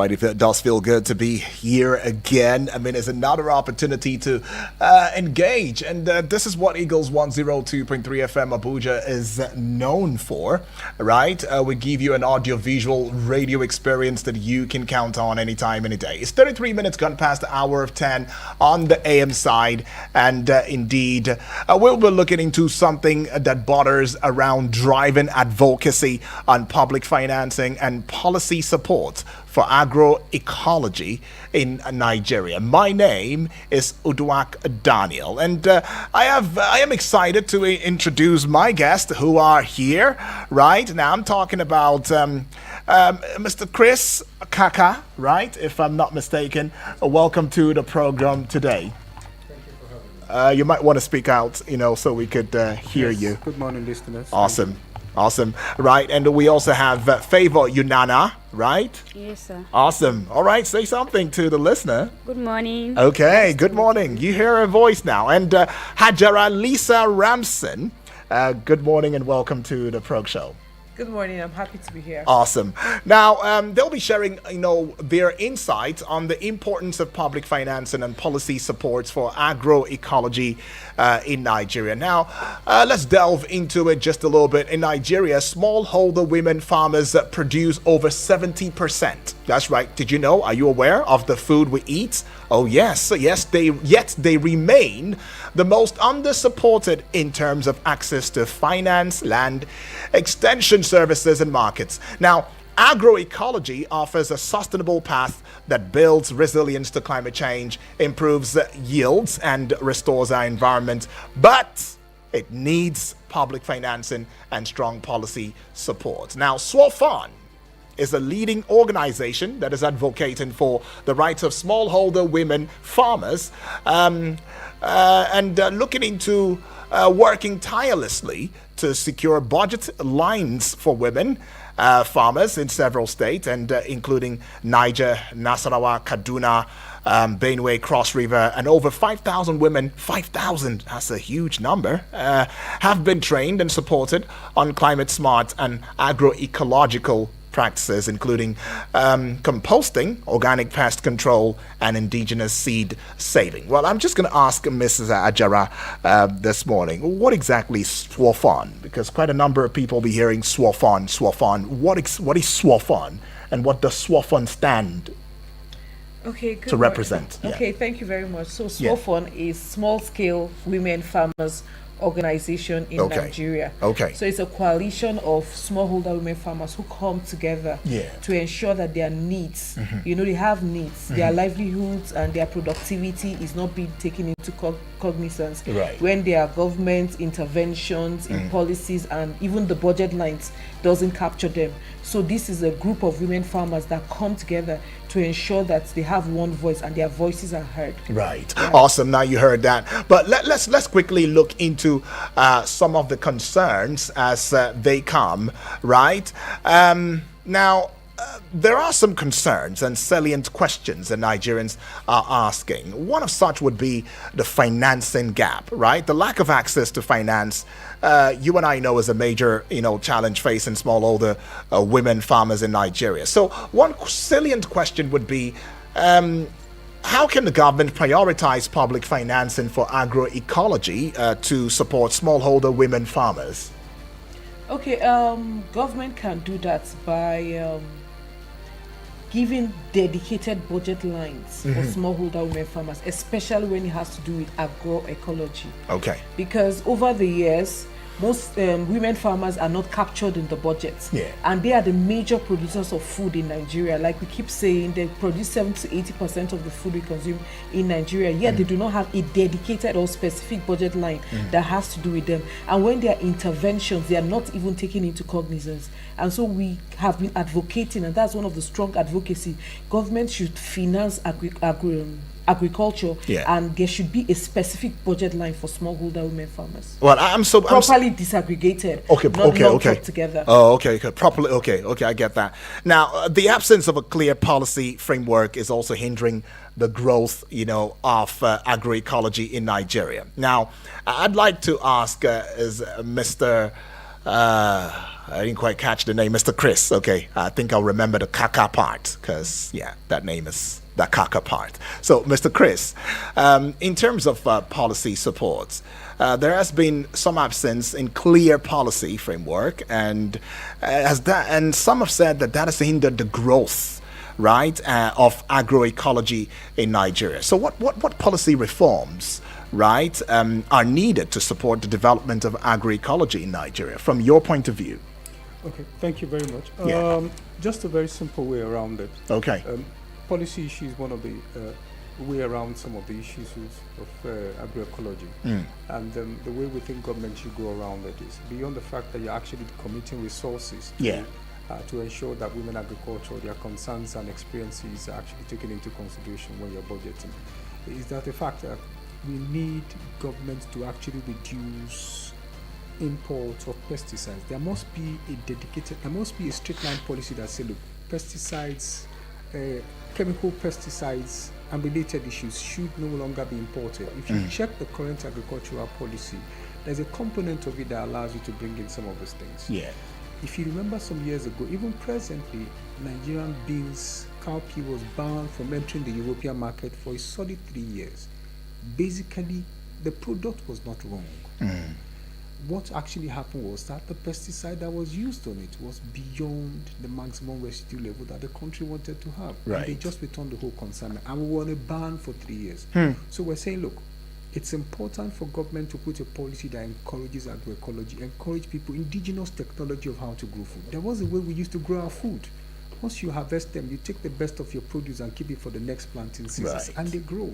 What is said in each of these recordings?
right, if it does feel good to be here again. I mean, it's another opportunity to engage, and this is what Eagles 102.3 FM Abuja is known for, right? We give you an audio-visual radio experience that you can count on anytime, any day. It's 33 minutes gone past the hour of 10 on the AM side, and indeed, we'll be looking into something that borders around driving advocacy on public financing and policy support for agroecology in Nigeria. My name is Uduak Daniel, and I am excited to introduce my guests who are here right now. I'm talking about Mr. Chris Kaka, right? If I'm not mistaken. Welcome to the program today. You might want to speak out, so we could hear you. Good morning, listeners. Awesome. Right. And we also have Favor Yunana, right? Yes, sir. Awesome. All right. Say something to the listener. Good morning. Okay. Good morning. You hear her voice now. And Hajara Lisa Ramson, good morning and welcome to the Prog Show. Good morning. I'm happy to be here. Awesome. Now, they'll be sharing, their insights on the importance of public financing and policy supports for agroecology in Nigeria. Now, let's delve into it just a little bit. In Nigeria, smallholder women farmers produce over 70%. That's right. Did you know? Are you aware of the food we eat? Oh, yes. Yet they remain the most under-supported in terms of access to finance, land, extension services, and markets. Now, agroecology offers a sustainable path that builds resilience to climate change, improves yields, and restores our environment, but it needs public financing and strong policy support. Now, SWOFON is a leading organization that is advocating for the rights of smallholder women farmers and looking into working tirelessly to secure budget lines for women farmers in several states, and including Niger, Nasarawa, Kaduna, Benue, Cross River, and over 5,000 women, 5,000, that's a huge number, have been trained and supported on climate smart and agroecological practices, including composting, organic pest control, and indigenous seed saving. Well, I'm just going to ask Mrs. Ajara this morning, what exactly is SWOFON? Because quite a number of people will be hearing SWOFON. What is SWOFON, and what does SWOFON stand to represent? Okay, thank you very much. So SWOFON is Small Scale Women Farmers Organization in Nigeria. Okay. So it's a coalition of smallholder women farmers who come together to ensure that their needs, they have needs, their livelihoods and their productivity is not being taken into cognizance when there are government interventions in policies, and even the budget lines doesn't capture them. So this is a group of women farmers that come together to ensure that they have one voice and their voices are heard. Right. Awesome. Now you heard that. But let's quickly look into some of the concerns as they come, right? Now, there are some concerns and salient questions that Nigerians are asking. One of such would be the financing gap, right? The lack of access to finance, you and I know, is a major, challenge facing smallholder women farmers in Nigeria. So one salient question would be, how can the government prioritize public financing for agroecology to support smallholder women farmers? Okay, government can do that by giving dedicated budget lines for smallholder women farmers, especially when it has to do with agroecology. Okay. Because over the years, most women farmers are not captured in the budgets. And they are the major producers of food in Nigeria. Like we keep saying, they produce 70 to 80% of the food we consume in Nigeria, yet they do not have a dedicated or specific budget line that has to do with them. And when there are interventions, they are not even taken into cognizance. And so we have been advocating, and that's one of the strong advocacy. Government should finance agriculture, and there should be a specific budget line for smallholder women farmers. Well, properly disaggregated, not put together. Oh, okay, properly. Okay, I get that. Now, the absence of a clear policy framework is also hindering the growth, of agroecology in Nigeria. Now, I'd like to ask, is Mr. I didn't quite catch the name, Mr. Chris. Okay, I think I'll remember the Kaka part because, yeah, that name is the Kaka part. So, Mr. Chris, in terms of policy supports, there has been some absence in clear policy framework, and and some have said that has hindered the growth, right, of agroecology in Nigeria. So, what policy reforms, right, are needed to support the development of agroecology in Nigeria, from your point of view? Okay, thank you very much. Yeah. Just a very simple way around it. Okay. Policy issues, one of the way around some of the issues of agroecology. And the way we think government should go around it is beyond the fact that you're actually committing resources to ensure that women agriculture, their concerns and experiences are actually taken into consideration when you're budgeting. Is that the fact that we need government to actually reduce imports of pesticides? There must be a straight line policy that says, look, pesticides, chemical pesticides and related issues should no longer be imported. If you check the current agricultural policy, there's a component of it that allows you to bring in some of those things. Yeah. If you remember some years ago, even presently, Nigerian beans, cowpea was banned from entering the European market for a solid 3 years. Basically, the product was not wrong. What actually happened was that the pesticide that was used on it was beyond the maximum residue level that the country wanted to have. Right. And they just returned the whole consignment. And we were on a ban for 3 years. So we're saying, look, it's important for government to put a policy that encourages agroecology, encourage people, indigenous technology of how to grow food. There was a way we used to grow our food. Once you harvest them, you take the best of your produce and keep it for the next planting season. Right. And they grow.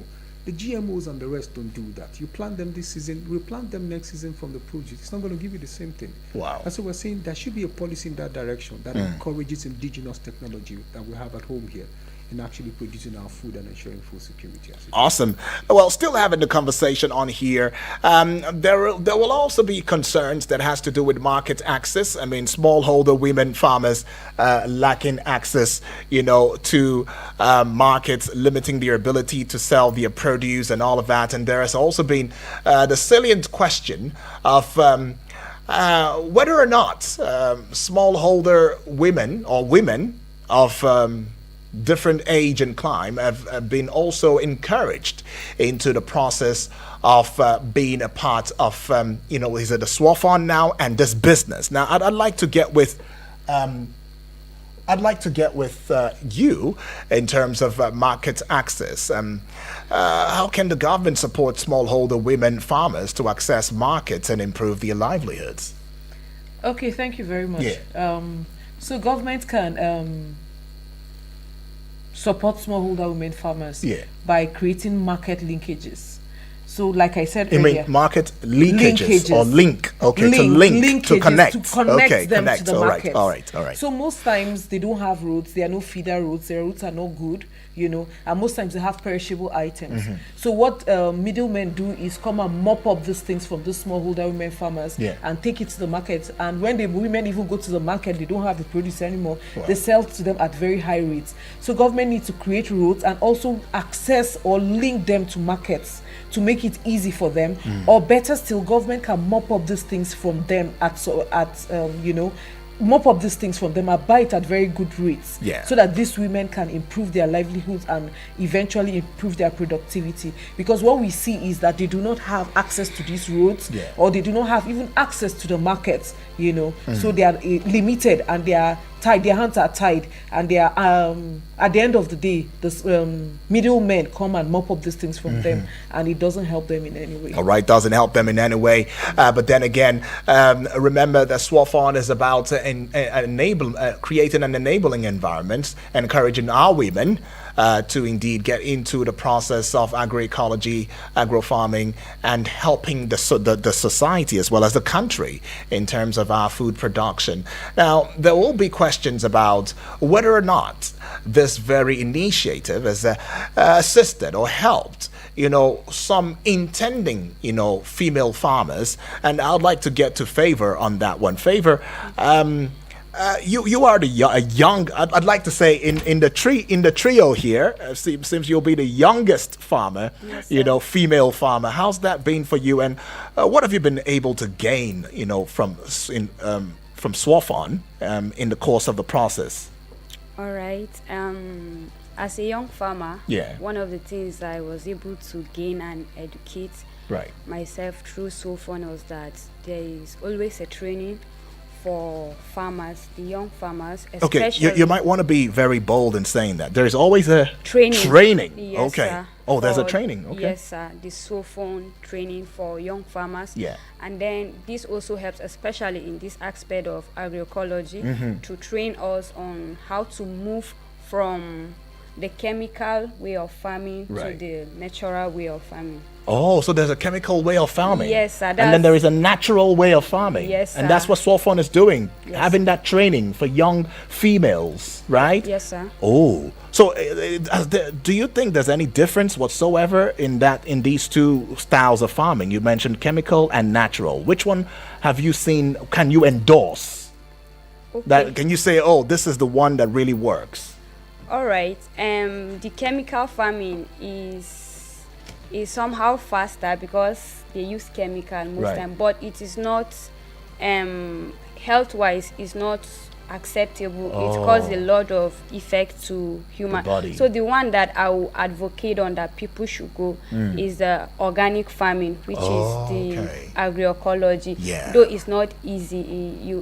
The GMOs and the rest don't do that. You plant them this season, replant them next season from the produce. It's not going to give you the same thing. Wow. And so we're saying there should be a policy in that direction that encourages indigenous technology that we have at home here in actually producing our food and ensuring food security. Awesome. Well, still having the conversation on here, there will also be concerns that has to do with market access. I mean, smallholder women farmers lacking access, to markets, limiting their ability to sell their produce and all of that. And there has also been the salient question of whether or not smallholder women or women of different age and clime have been also encouraged into the process of being a part of, is it the SWAFON now and this business. Now, I'd like to get with you in terms of market access. How can the government support smallholder women farmers to access markets and improve their livelihoods? Okay, thank you very much. Yeah. So government can support smallholder women farmers by creating market linkages. So, like I said earlier, mean market linkages or link? Okay, to connect them to the market. All right. So most times they don't have roads. There are no feeder roads. Their roads are not good. And most times they have perishable items. So what middlemen do is come and mop up these things from the smallholder women farmers and take it to the market. And when the women even go to the market, they don't have the produce anymore. Wow. They sell to them at very high rates. So government needs to create roads and also access or link them to markets to make it easy for them. Or better still, government can mop up these things from them mop up these things from them and buy it at very good rates, so that these women can improve their livelihoods and eventually improve their productivity. Because what we see is that they do not have access to these roads, or they do not have even access to the markets, so they are limited and they are tied, their hands are tied, and they are at the end of the day, the middlemen come and mop up these things from them, and it doesn't help them in any way. All right, doesn't help them in any way. But then again, remember that SWAFON is about creating an enabling environment, encouraging our women to indeed get into the process of agroecology, agrofarming, and helping the society as well as the country in terms of our food production. Now, there will be questions about whether or not this very initiative has assisted or helped some intending, female farmers. And I'd like to get to Favor on that one. Favor, You are a young. I'd like to say in the trio here. Seems you'll be the youngest farmer. Yes, You sir. know, female farmer. How's that been for you? And what have you been able to gain? You know, from Swafon in the course of the process. All right. As a young farmer, Yeah. one of the things I was able to gain and educate Right. myself through so far was that there is always a training for farmers, the young farmers, Okay, especially. you might want to be very bold in saying that. There's always a Training. Training. Yes, Okay. sir. Oh, there's a For- training. Okay. Yes, sir. The phone training for young farmers. Yeah. And then this also helps, especially in this aspect of agroecology, Mm-hmm. to train us on how to move from the chemical way of farming Right. to the natural way of farming. Oh, so there's a chemical way of farming. Yes, sir, And then that's- there is a natural way of farming. Yes, And sir. that's what Swafon is doing, Yes. having that training for young females, right? Yes, sir. Oh, so do you think there's any difference whatsoever in these two styles of farming? You mentioned chemical and natural. Which one have you seen? Can you endorse? Okay. That can you say, oh, this is the one that really works? All right. The chemical farming is somehow faster because they use chemical most Right. time, but it is not health-wise is not acceptable. It causes a lot of effect to human. body. So the one that I will advocate on that people should go is the organic farming, which is the Okay. agroecology. Yeah. Though it's not easy,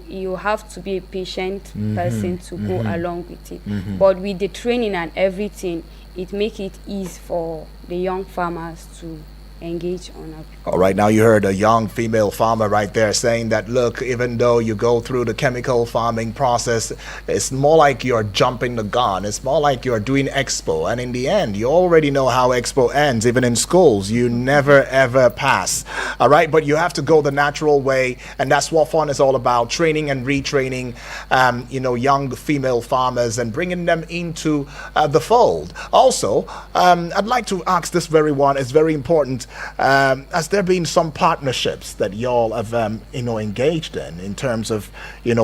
you have to be a patient person to go along with it. But with the training and everything, it make it easy for the young farmers to engage on agriculture. All right, now you heard a young female farmer right there saying that, look, even though you go through the chemical farming process, it's more like you're jumping the gun. It's more like you're doing expo. And in the end, you already know how expo ends. Even in schools, you never, ever pass. All right, but you have to go the natural way. And that's what FON is all about, training and retraining, young female farmers and bringing them into the fold. Also, I'd like to ask this very one. It's very important. Has there been some partnerships that y'all have, engaged in terms of,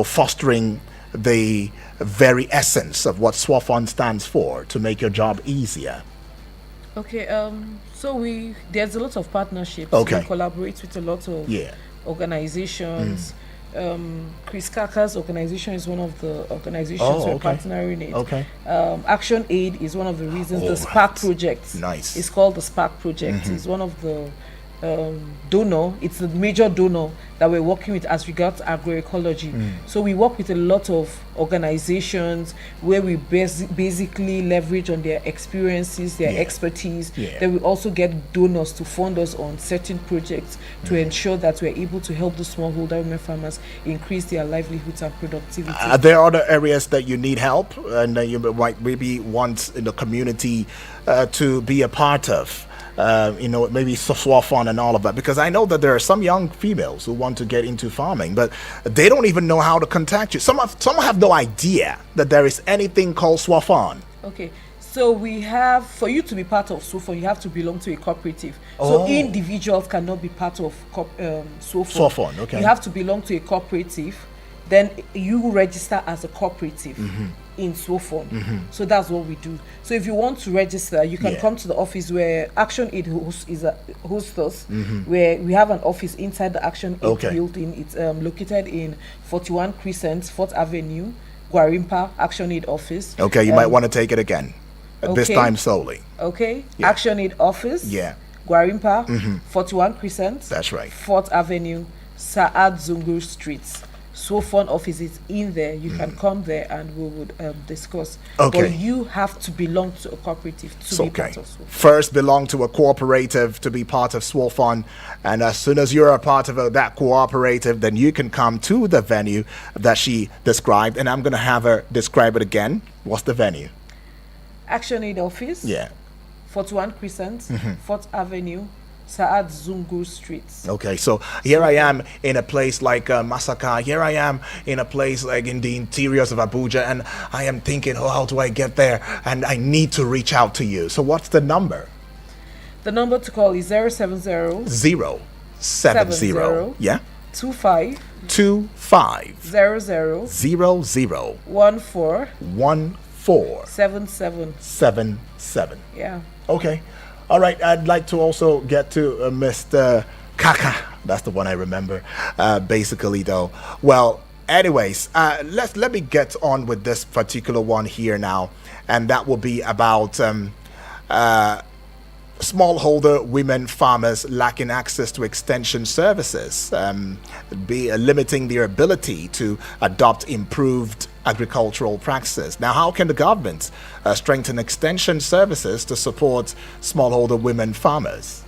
fostering the very essence of what SWAFON stands for to make your job easier? Okay, so there's a lot of partnerships. Okay. We collaborate with a lot of Yeah. organizations. Chris Kaka's organization is one of the organizations Oh, we're okay. partnering in. Okay. Action Aid is one of the reasons. Oh, The Spark right. Project. Nice. It's called the Spark Project. It's one of the donor. It's the major donor that we're working with as regards agroecology. So we work with a lot of organizations where we basically leverage on their experiences, their Yeah. expertise. Yeah. Then we also get donors to fund us on certain projects to ensure that we're able to help the smallholder women farmers increase their livelihoods and productivity. Are there other areas that you need help and you might maybe want in the community to be a part of? Maybe SWAFON and all of that, because I know that there are some young females who want to get into farming, but they don't even know how to contact you. Some have no idea that there is anything called SWAFON. Okay, so we have, for you to be part of SWAFON, you have to belong to a cooperative. Oh. So individuals cannot be part of SWAFON. SWAFON, okay. You have to belong to a cooperative, then you register as a cooperative in SWAFON. So that's what we do. So if you want to register, you can Yeah. come to the office where Action Aid hosts us, where we have an office inside the Action Aid Okay. building. It's located in 41 Crescent, 4th Avenue, Guarimpa, Action Aid office. Okay, you might want to take it again. This okay. time solely. Okay, Yeah. Action Aid office. Yeah. Guarimpa, 41 Crescent. That's right. 4th Avenue, Saad Zungur Street. SWAFON office is in there. You can come there and we would discuss. Okay. But you have to belong to a cooperative to be Okay. part of SWAFON. First, belong to a cooperative to be part of SWAFON, and as soon as you're a part of that cooperative, then you can come to the venue that she described, and I'm going to have her describe it again. What's the venue? Action Aid office. Yeah. 41 Crescent, 4th Avenue, Saad Zungur Street. Okay, so here I am in a place like Masaka. Here I am in a place like in the interiors of Abuja, and I am thinking, oh, how do I get there? And I need to reach out to you. So what's the number? The number to call is 070 070. Yeah. 25 25 00 00 14 14 77. 77. Yeah. Okay. All right. I'd like to also get to Mr. Kaka. That's the one I remember. Basically, though. Well, anyways, let me get on with this particular one here now, and that will be about smallholder women farmers lacking access to extension services, limiting their ability to adopt improved agricultural practices. Now, how can the government strengthen extension services to support smallholder women farmers?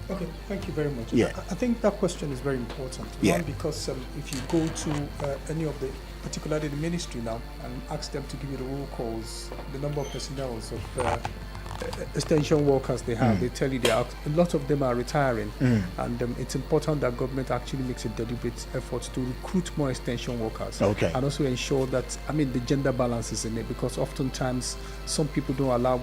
Okay, thank you very much. Yeah. I think that question is very important. Yeah. One, because if you go to any of the, particularly the ministry now, and ask them to give you the roll calls, the number of personnel of extension workers they have, they tell you a lot of them are retiring, and it's important that government actually makes a deliberate effort to recruit more extension workers, and also ensure that the gender balance is in it, because oftentimes some people don't allow.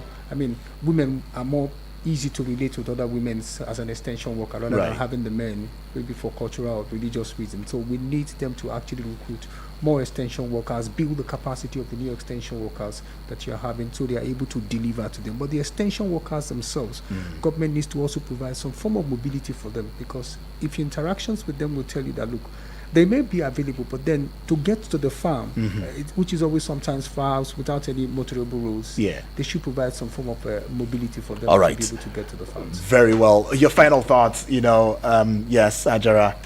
Women are more easy to relate with other women as an extension worker rather than having the men, maybe for cultural or religious reasons. So we need them to actually recruit more extension workers, build the capacity of the new extension workers that you're having so they are able to deliver to them. But the extension workers themselves, government needs to also provide some form of mobility for them, because if your interactions with them will tell you that, look, they may be available, but then to get to the farm, which is always sometimes far without any motorable roads, they should provide some form of mobility for them to be able to get to the farms. Very well. Your final thoughts, yes, Ajara.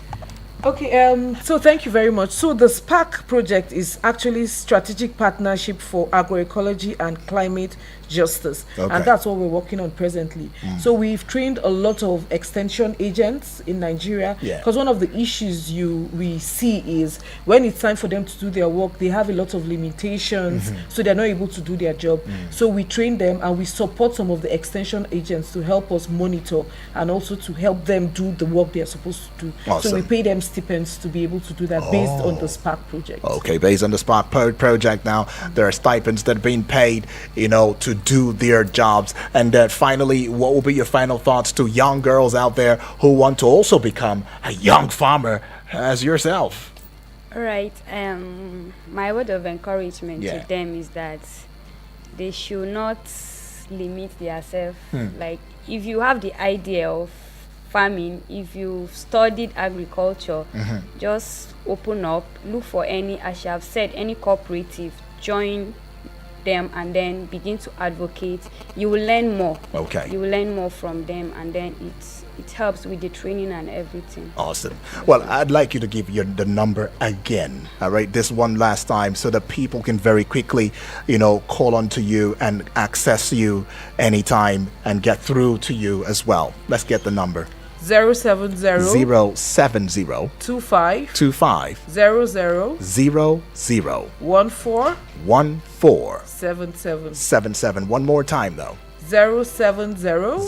Okay, so thank you very much. So the SPARK project is actually strategic partnership for agroecology and climate justice, and that's what we're working on presently. So we've trained a lot of extension agents in Nigeria, because one of the issues we see is when it's time for them to do their work, they have a lot of limitations, so they're not able to do their job. So we train them and we support some of the extension agents to help us monitor and also to help them do the work they're supposed to do. So we pay them stipends to be able to do that based on the SPARK project. Okay, based on the SPARK project now, there are stipends that are being paid, to do their jobs. And finally, what will be your final thoughts to young girls out there who want to also become a young farmer as yourself? All right. My word of encouragement to them is that they should not limit themselves. Like, if you have the idea of farming, if you've studied agriculture, just open up, look for any, as you have said, any cooperative, join them and then begin to advocate. You will learn more. You will learn more from them, and then it helps with the training and everything. Awesome. Well, I'd like you to give the number again, all right, this one last time, so that people can very quickly, call on to you and access you anytime and get through to you as well. Let's get the number. 070 070 25 25 00 00 14 14 77. 77. One more time though. 070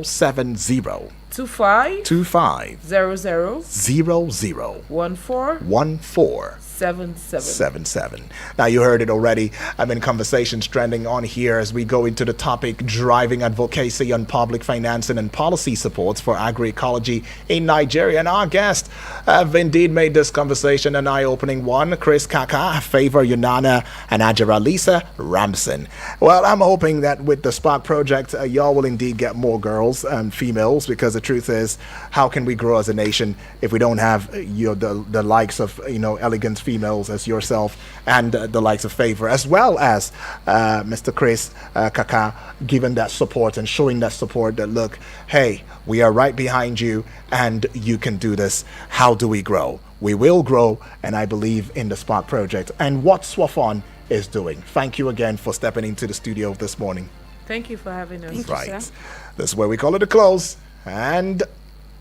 070 25 25 00 00 14 14 77. Now, you heard it already. Conversations trending on here as we go into the topic driving advocacy on public financing and policy supports for agroecology in Nigeria. And our guests have indeed made this conversation an eye-opening one. Chris Kaka, Favor Yunana, and Ajara Lisa Ramson. Well, I'm hoping that with the SPARK project, y'all will indeed get more girls and females, because the truth is, how can we grow as a nation if we don't have the likes of elegant females as yourself and the likes of Favor, as well as Mr. Chris Kaka, giving that support and showing that support that, look, hey, we are right behind you and you can do this. How do we grow? We will grow, and I believe in the SPARK project and what SWAFON is doing. Thank you again for stepping into the studio this morning. Thank you for having us. Thank you, sir. This is where we call it a close, and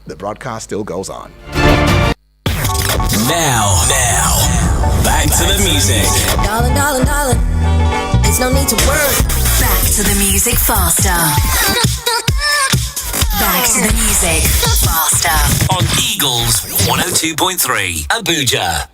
the broadcast still goes on. Now, back to the music. Darling, there's no need to worry. Back to the music faster. Back to the music faster. On Eagles 102.3 Abuja.